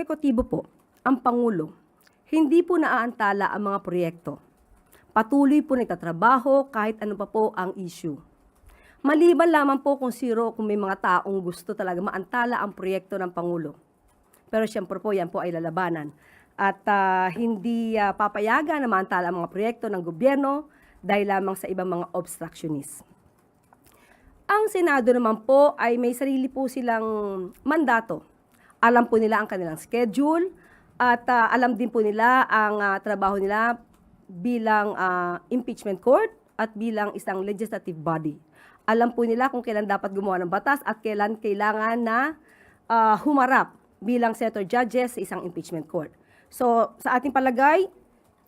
ehekutibo po, ang Pangulo, hindi po naaantala ang mga proyekto. Patuloy po nagtatrabaho kahit ano pa po ang issue. Maliban lamang po kung may mga taong gusto talaga maantala ang proyekto ng Pangulo. Pero siyempre po, yan po ay lalabanan. At hindi papayagan na maantala ang mga proyekto ng gobyerno dahil lamang sa ibang mga obstructionist. Ang Senado naman po ay may sarili po silang mandato. Alam po nila ang kanilang schedule at alam din po nila ang trabaho nila bilang impeachment court at bilang isang legislative body. Alam po nila kung kailan dapat gumawa ng batas at kailan kailangan na humarap bilang senator judges sa isang impeachment court. So sa ating palagay,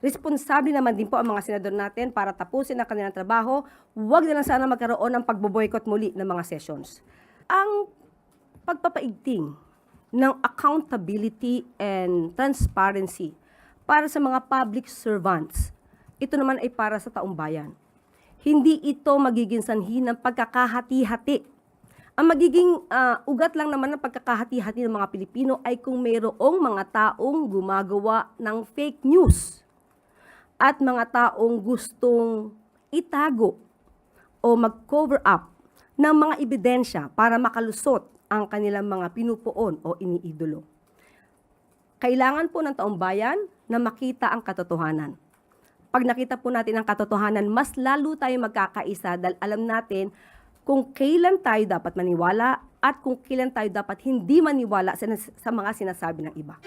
responsable naman din po ang mga senador natin para tapusin ang kanilang trabaho. Huwag na lang sana magkaroon ng pagboboykot muli ng mga sessions. Ang pagpapaigting ng accountability and transparency para sa mga public servants, ito naman ay para sa taong bayan. Hindi ito magiging sanhi ng pagkakahati-hati. Ang magiging ugat lang naman ng pagkakahati-hati ng mga Pilipino ay kung mayroong mga taong gumagawa ng fake news at mga taong gustong itago o mag-cover up ng mga ebidensya para makalusot ang kanilang mga pinupuon o iniidolo. Kailangan po ng taong bayan na makita ang katotohanan. Pag nakita po natin ang katotohanan, mas lalo tayo magkakaisa dahil alam natin kung kailan tayo dapat maniwala at kung kailan tayo dapat hindi maniwala sa mga sinasabi ng iba.